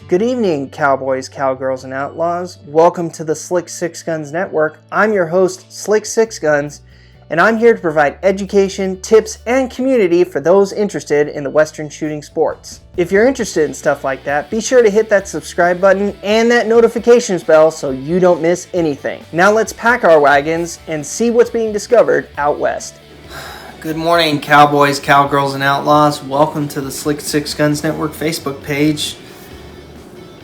Good evening, cowboys, cowgirls, and outlaws. Welcome to the Slick Sixguns Network. I'm your host, Slick Sixguns, and I'm here to provide education, tips, and community for those interested in the Western shooting sports. If you're interested in stuff like that, be sure to hit that subscribe button and that notifications bell so you don't miss anything. Now let's pack our wagons and see what's being discovered out west. Good morning, cowboys, cowgirls, and outlaws. Welcome to the Slick Sixguns Network Facebook page.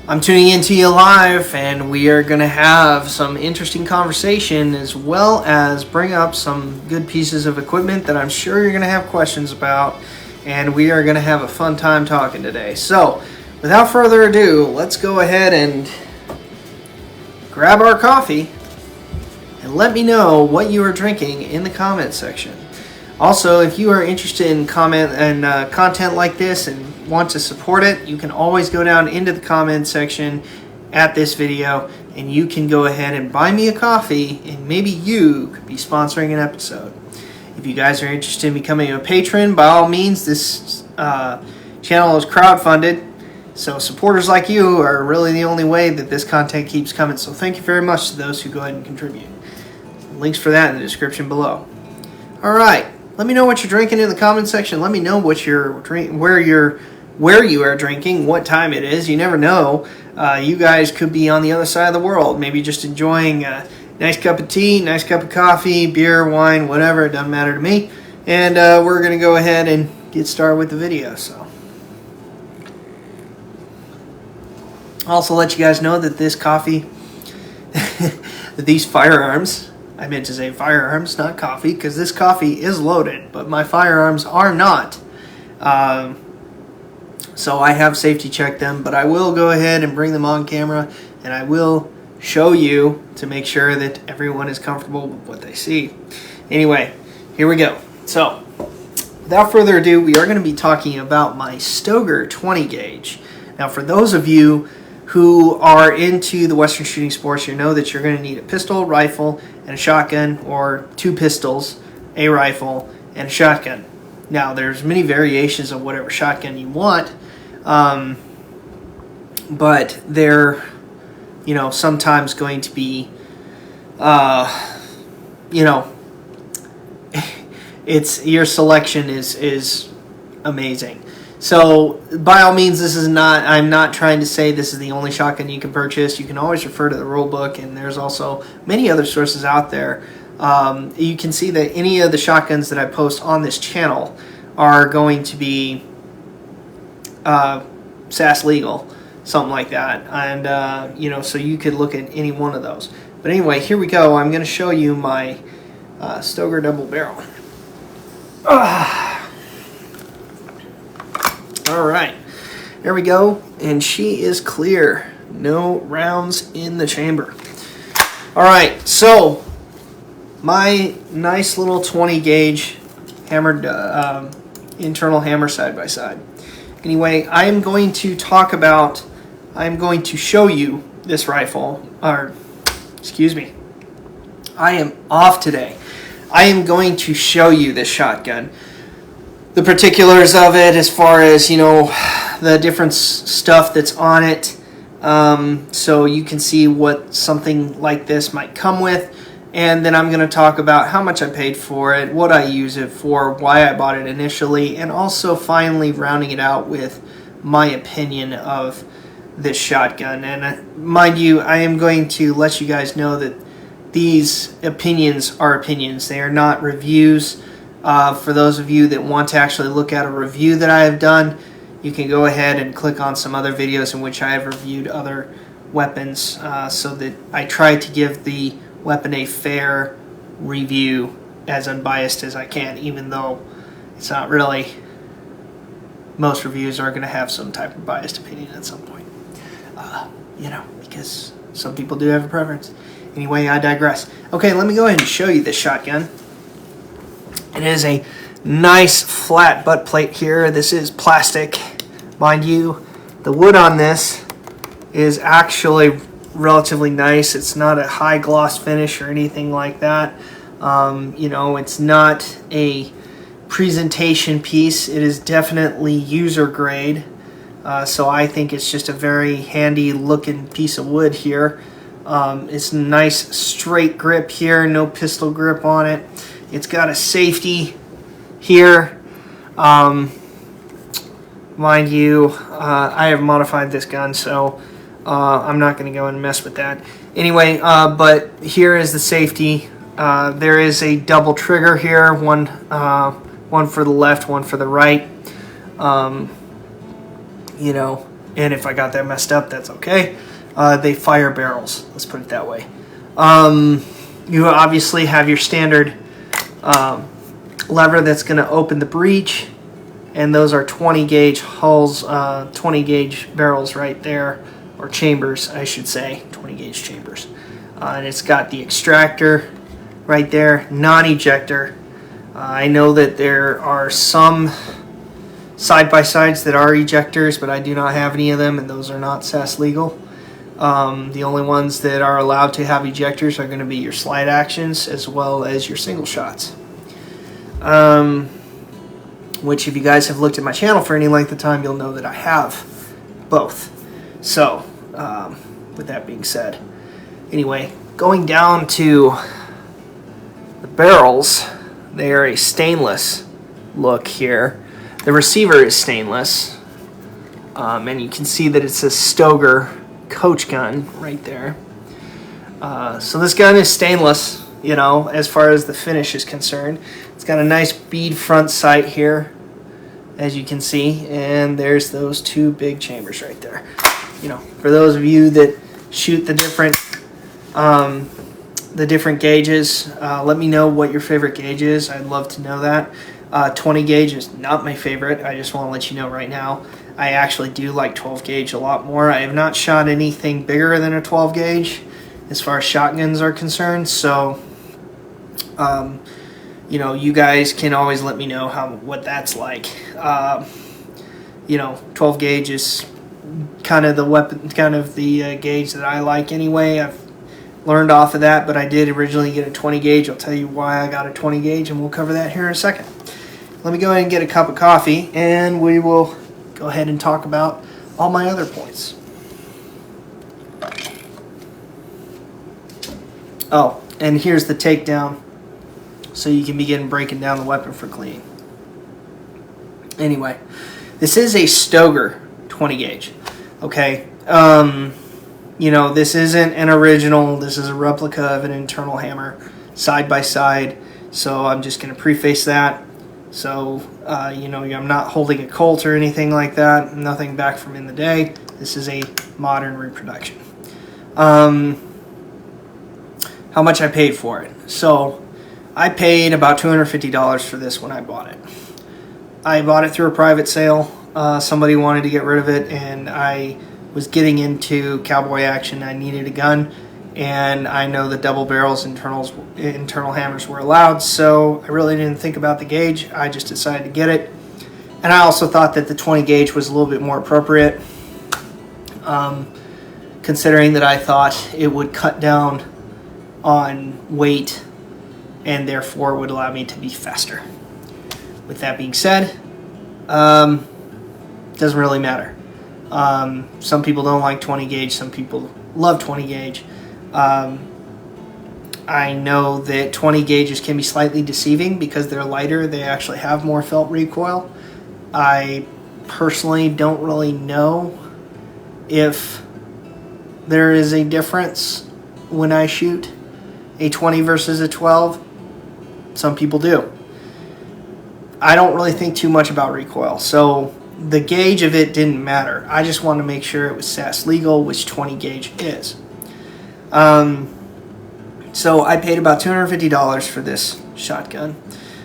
I'm tuning in to you live, and we are going to have some interesting conversation as well as bring up some good pieces of equipment that I'm sure you're going to have questions about, and we are going to have a fun time talking today. So, without further ado, let's go ahead and grab our coffee and let me know what you are drinking in the comment section. Also, if you are interested in content like this and want to support it, you can always go down into the comment section at this video and you can go ahead and buy me a coffee, and maybe you could be sponsoring an episode. If you guys are interested in becoming a patron, by all means, this channel is crowdfunded, so supporters like you are really the only way that this content keeps coming. So thank you very much to those who go ahead and contribute. Links for that in the description below. Alright, let me know what you're drinking in the comment section. Let me know what you're where you are drinking, what time it is. You never know. You guys could be on the other side of the world, maybe just enjoying a nice cup of tea, nice cup of coffee, beer, wine, whatever. It doesn't matter to me. And we're going to go ahead and get started with the video. So, also let you guys know that this coffee, that these firearms, I meant to say firearms, not coffee, because this coffee is loaded, but my firearms are not. So I have safety checked them, but I will go ahead and bring them on camera, and I will show you to make sure that everyone is comfortable with what they see. Anyway, here we go. So, without further ado, we are going to be talking about my Stoeger 20 gauge. Now, for those of you who are into the Western shooting sports, you know that you're going to need a pistol, rifle, and a shotgun, or two pistols, a rifle, and a shotgun. Now, there's many variations of whatever shotgun you want, but they're, sometimes going to be, it's your selection is amazing. So, by all means, I'm not trying to say this is the only shotgun you can purchase. You can always refer to the rule book, and there's also many other sources out there. You can see that any of the shotguns that I post on this channel are going to be SAS legal, something like that. And, so you could look at any one of those. But anyway, here we go. I'm going to show you my Stoeger double barrel. All right, there we go, and she is clear. No rounds in the chamber. All right, so my nice little 20 gauge hammered internal hammer side by side. Anyway, I am going to show you this rifle, I am off today. I am going to show you this shotgun. The particulars of it, as far as, the different stuff that's on it, so you can see what something like this might come with, and then I'm going to talk about how much I paid for it, what I use it for, why I bought it initially, and also finally rounding it out with my opinion of this shotgun. And mind you, I am going to let you guys know that these opinions are opinions. They are not reviews. For those of you that want to actually look at a review that I have done, you can go ahead and click on some other videos in which I have reviewed other weapons, so that I try to give the weapon a fair review, as unbiased as I can, even though it's not really. Most reviews are going to have some type of biased opinion at some point, because some people do have a preference. Anyway, I digress. Okay, let me go ahead and show you this shotgun. It is a nice flat butt plate here. This is plastic. Mind you, the wood on this is actually relatively nice. It's not a high gloss finish or anything like that. It's not a presentation piece. It is definitely user grade. So I think it's just a very handy looking piece of wood here. It's a nice straight grip here, no pistol grip on it. It's got a safety here. Mind you, I have modified this gun, so I'm not going to go and mess with that. Anyway, but here is the safety. There is a double trigger here, one for the left, one for the right. You know, and if I got that messed up, that's okay. They fire barrels, let's put it that way. You obviously have your standard lever that's going to open the breech, and those are 20 gauge hulls, 20 gauge barrels right there, or chambers I should say, 20 gauge chambers. And it's got the extractor right there, non-ejector. I know that there are some side-by-sides that are ejectors, but I do not have any of them, and those are not SAS legal. The only ones that are allowed to have ejectors are going to be your slide actions as well as your single shots. Which if you guys have looked at my channel for any length of time, you'll know that I have both. So, with that being said, anyway, going down to the barrels, they are a stainless look here. The receiver is stainless, and you can see that it's a Stoeger Coach Gun right there. So this gun is stainless, you know, as far as the finish is concerned. It's got a nice bead front sight here, as you can see, and there's those two big chambers right there. You know, for those of you that shoot the different gauges, let me know what your favorite gauge is. I'd love to know that. 20 gauge is not my favorite. I just want to let you know right now. I actually do like 12 gauge a lot more. I have not shot anything bigger than a 12 gauge as far as shotguns are concerned. So, you know, you guys can always let me know what that's like. You know, 12 gauge is kind of the weapon, kind of the gauge that I like anyway. I've learned off of that, but I did originally get a 20 gauge. I'll tell you why I got a 20 gauge, and we'll cover that here in a second. Let me go ahead and get a cup of coffee, and we will go ahead and talk about all my other points. Oh, and here's the takedown, so you can begin breaking down the weapon for cleaning. Anyway, this is a Stoeger 20 gauge. Okay, you know, this isn't an original. This is a replica of an internal hammer, side by side. So I'm just going to preface that. So, you know, I'm not holding a Colt or anything like that. Nothing back from in the day. This is a modern reproduction. How much I paid for it. So, I paid about $250 for this when I bought it. I bought it through a private sale. Somebody wanted to get rid of it, and I was getting into cowboy action. I needed a gun, and I know that double barrels internal hammers were allowed, so I really didn't think about the gauge. I just decided to get it, and I also thought that the 20 gauge was a little bit more appropriate, considering that I thought it would cut down on weight and therefore would allow me to be faster. With that being said, doesn't really matter. Some people don't like 20 gauge, some people love 20 gauge. I know that 20 gauges can be slightly deceiving because they're lighter. They actually have more felt recoil. I personally don't really know if there is a difference when I shoot a 20 versus a 12. Some people do. I don't really think too much about recoil, so the gauge of it didn't matter. I just wanted to make sure it was SAS legal, which 20 gauge is. So I paid about $250 for this shotgun.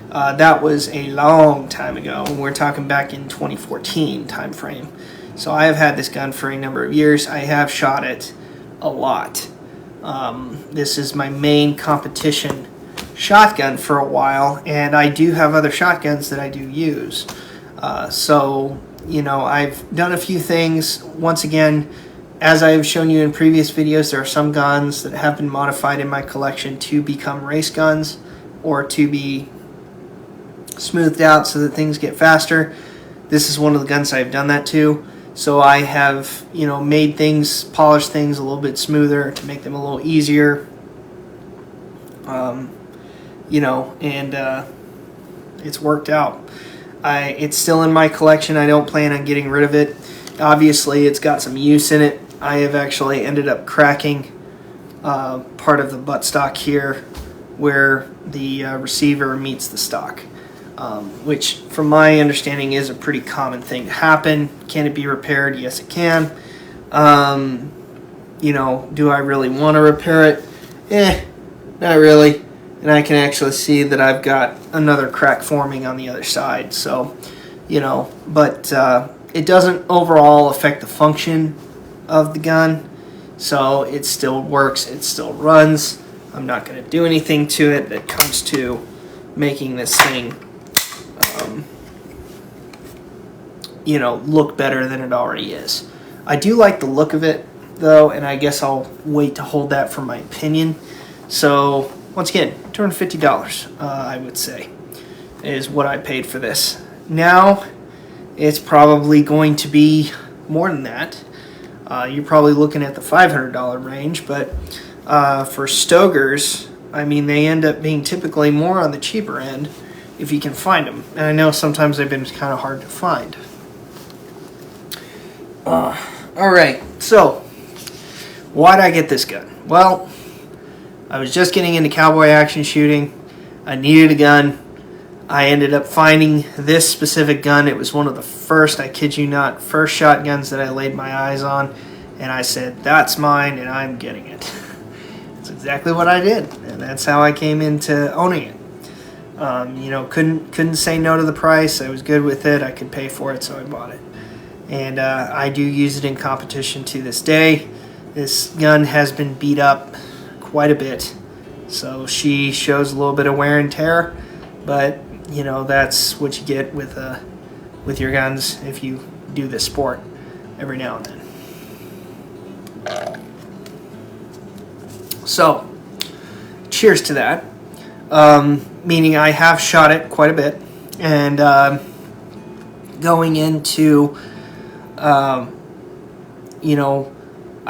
That was a long time ago. We're talking back in 2014 time frame. So I have had this gun for a number of years. I have shot it a lot. This is my main competition shotgun for a while, and I do have other shotguns that I do use. So, you know, I've done a few things. Once again, as I have shown you in previous videos, there are some guns that have been modified in my collection to become race guns or to be smoothed out so that things get faster. This is one of the guns I've done that to. So I have, made things, polished things a little bit smoother to make them a little easier. And it's worked out. It's still in my collection. I don't plan on getting rid of it. Obviously, it's got some use in it. I have actually ended up cracking part of the buttstock here where the receiver meets the stock. Which, from my understanding, is a pretty common thing to happen. Can it be repaired? Yes, it can. Do I really want to repair it? Not really. And I can actually see that I've got another crack forming on the other side. So, but it doesn't overall affect the function of the gun. So it still works. It still runs. I'm not going to do anything to it that comes to making this thing look better than it already is. I do like the look of it, though, and I guess I'll wait to hold that for my opinion. So, once again, $250, I would say, is what I paid for this. Now, it's probably going to be more than that. You're probably looking at the $500 range, but for Stoegers, they end up being typically more on the cheaper end if you can find them. And I know sometimes they've been kind of hard to find. Alright, so why'd I get this gun? Well, I was just getting into cowboy action shooting. I needed a gun. I ended up finding this specific gun. It was one of the first, I kid you not, first shotguns that I laid my eyes on. And I said, that's mine and I'm getting it. That's exactly what I did. And that's how I came into owning it. Couldn't say no to the price. I was good with it. I could pay for it, so I bought it. And I do use it in competition to this day. This gun has been beat up quite a bit, so she shows a little bit of wear and tear, but that's what you get with your guns if you do this sport every now and then. So, cheers to that. Meaning I have shot it quite a bit, and going into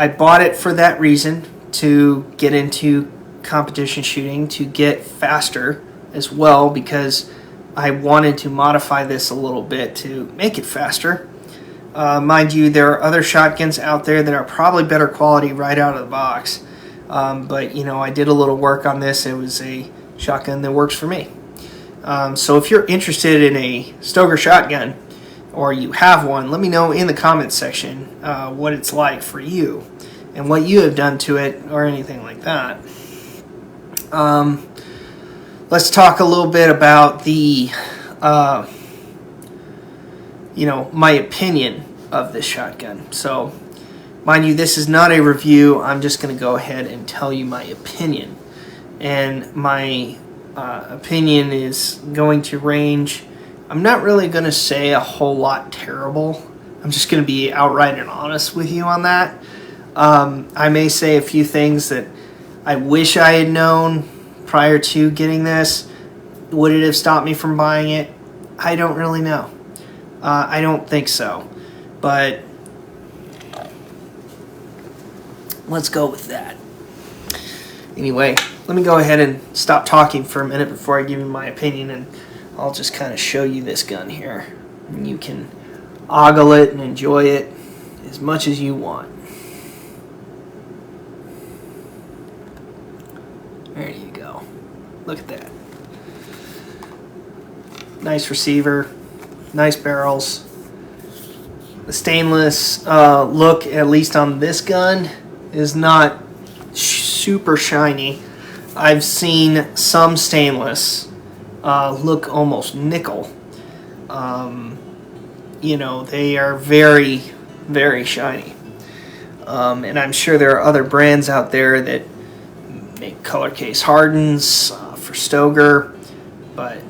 I bought it for that reason, to get into competition shooting, to get faster as well, because I wanted to modify this a little bit to make it faster. Mind you, there are other shotguns out there that are probably better quality right out of the box, but I did a little work on this. It was a shotgun that works for me. So if you're interested in a Stoeger shotgun, or you have one, let me know in the comments section what it's like for you and what you have done to it or anything like that. Let's talk a little bit about the my opinion of this shotgun. So mind you, this is not a review. I'm just going to go ahead and tell you my opinion, and my opinion is going to range. I'm not really going to say a whole lot terrible. I'm just going to be outright and honest with you on that. I may say a few things that I wish I had known prior to getting this. Would it have stopped me from buying it? I don't really know. I don't think so. But let's go with that. Anyway, let me go ahead and stop talking for a minute before I give you my opinion, and I'll just kind of show you this gun here. And you can ogle it and enjoy it as much as you want. There you go. Look at that. Nice receiver. Nice barrels. The stainless look, at least on this gun, is not super shiny. I've seen some stainless look almost nickel. They are very, very shiny. And I'm sure there are other brands out there that make color case hardens for Stoeger, but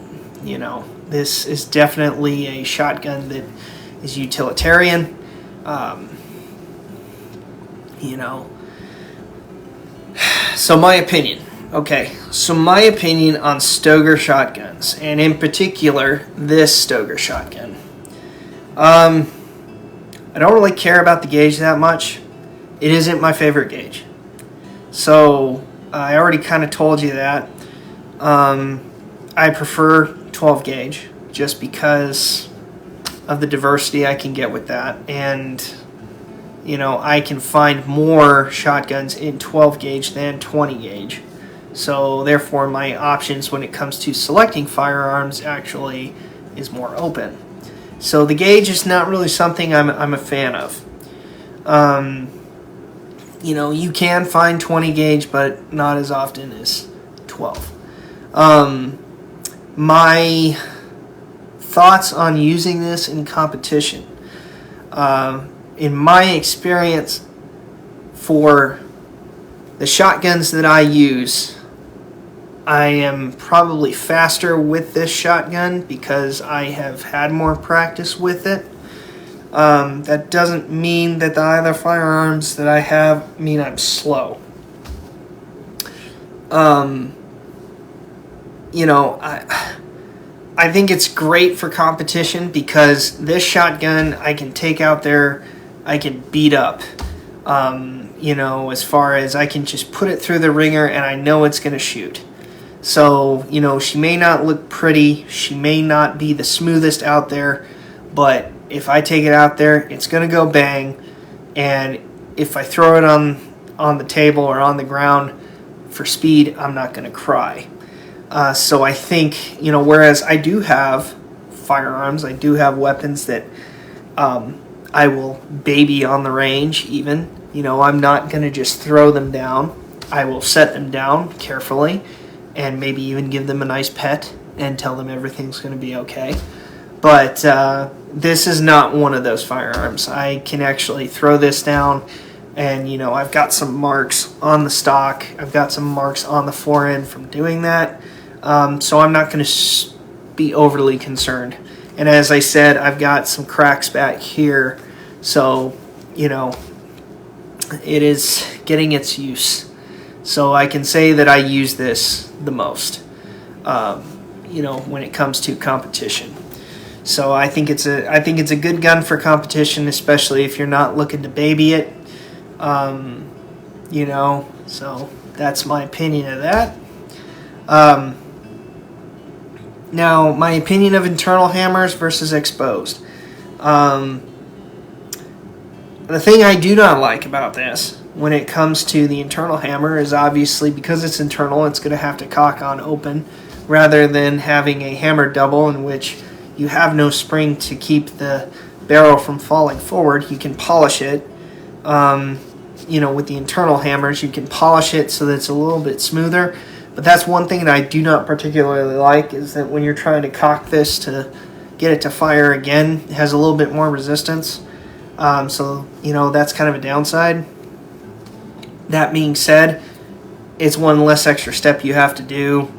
this is definitely a shotgun that is utilitarian. So my opinion. Okay, so my opinion on Stoeger shotguns, and in particular, this Stoeger shotgun. I don't really care about the gauge that much. It isn't my favorite gauge. So I already kind of told you that. I prefer 12 gauge just because of the diversity I can get with that. And, I can find more shotguns in 12 gauge than 20 gauge. So therefore my options when it comes to selecting firearms actually is more open. So the gauge is not really something I'm a fan of. You can find 20 gauge, but not as often as 12. My thoughts on using this in competition. In my experience, for the shotguns that I use, I am probably faster with this shotgun because I have had more practice with it. That doesn't mean that the other firearms that I have mean I'm slow. I think it's great for competition because this shotgun I can take out there, I can beat up. As far as I can just put it through the ringer and I know it's going to shoot. So, she may not look pretty, she may not be the smoothest out there, but if I take it out there, it's going to go bang, and if I throw it on the table or on the ground for speed, I'm not going to cry. So I think, whereas I do have firearms, I do have weapons that I will baby on the range even. I'm not going to just throw them down. I will set them down carefully and maybe even give them a nice pet and tell them everything's going to be okay. But this is not one of those firearms. I can actually throw this down and, I've got some marks on the stock. I've got some marks on the forend from doing that. So I'm not going to be overly concerned. And as I said, I've got some cracks back here. So, it is getting its use. So I can say that I use this the most, when it comes to competition. So I think it's a good gun for competition, especially if you're not looking to baby it. So that's my opinion of that. Now, my opinion of internal hammers versus exposed. The thing I do not like about this when it comes to the internal hammer is obviously because it's internal, it's going to have to cock on open rather than having a hammer double in which you have no spring to keep the barrel from falling forward. You can polish it. With the internal hammers, you can polish it so that it's a little bit smoother. But that's one thing that I do not particularly like is that when you're trying to cock this to get it to fire again, it has a little bit more resistance. So that's kind of a downside. That being said, it's one less extra step you have to do,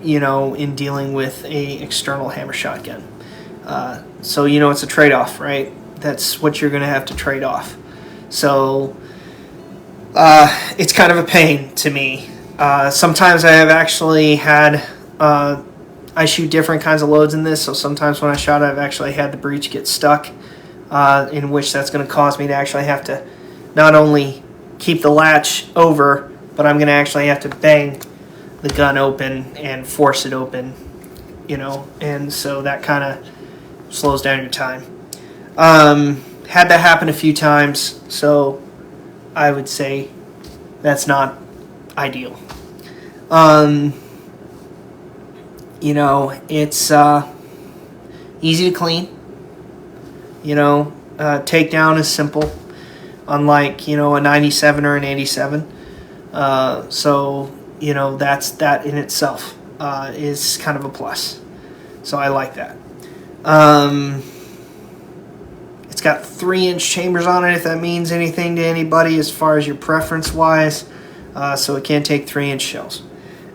in dealing with a external hammer shotgun. So it's a trade-off, right? That's what you're going to have to trade off. So it's kind of a pain to me. Sometimes I have actually had, I shoot different kinds of loads in this, so sometimes when I shot I've actually had the breech get stuck, in which that's going to cause me to actually have to not only keep the latch over, but I'm going to actually have to bang the gun open and force it open, and so that kind of slows down your time. Had that happen a few times, so I would say that's not ideal. It's easy to clean. Takedown is simple, unlike, a 97 or an 87. So, that's that in itself is kind of a plus. So I like that. It's got 3-inch chambers on it, if that means anything to anybody as far as your preference-wise. So it can take 3-inch shells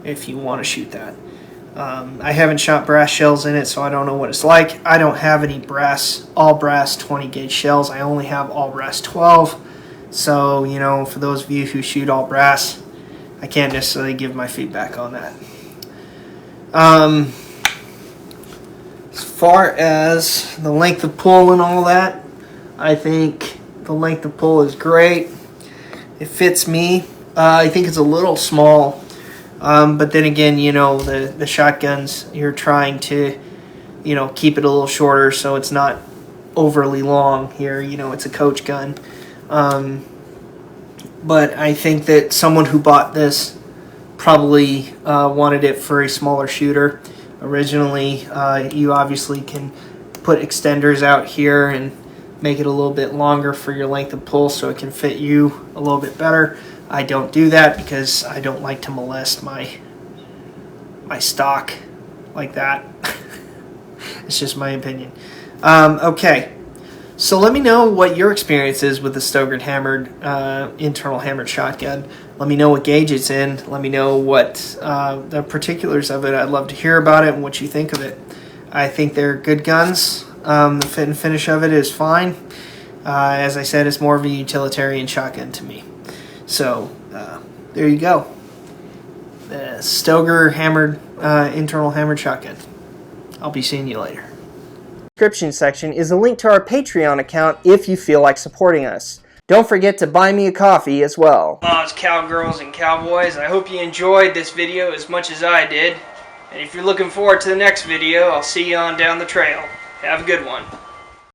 if you want to shoot that. I haven't shot brass shells in it, so I don't know what it's like. I don't have any all brass 20 gauge shells. I only have all brass 12. So, for those of you who shoot all brass, I can't necessarily give my feedback on that. As far as the length of pull and all that, I think the length of pull is great. It fits me. I think it's a little small, but then again, you know, the shotguns, you're trying to, you know, keep it a little shorter so it's not overly long here. You know, it's a coach gun. But I think that someone who bought this probably wanted it for a smaller shooter. Originally, you obviously can put extenders out here and make it a little bit longer for your length of pull so it can fit you a little bit better. I don't do that because I don't like to molest my stock like that. It's just my opinion. Okay, so let me know what your experience is with the Stoeger internal hammered shotgun. Let me know what gauge it's in. Let me know what the particulars of it. I'd love to hear about it and what you think of it. I think they're good guns. The fit and finish of it is fine. As I said, it's more of a utilitarian shotgun to me. So there you go. The Stoeger internal hammered shotgun. I'll be seeing you later. Description section is a link to our Patreon account if you feel like supporting us. Don't forget to buy me a coffee as well. It's cowgirls and cowboys. I hope you enjoyed this video as much as I did. And if you're looking forward to the next video, I'll see you on down the trail. Have a good one.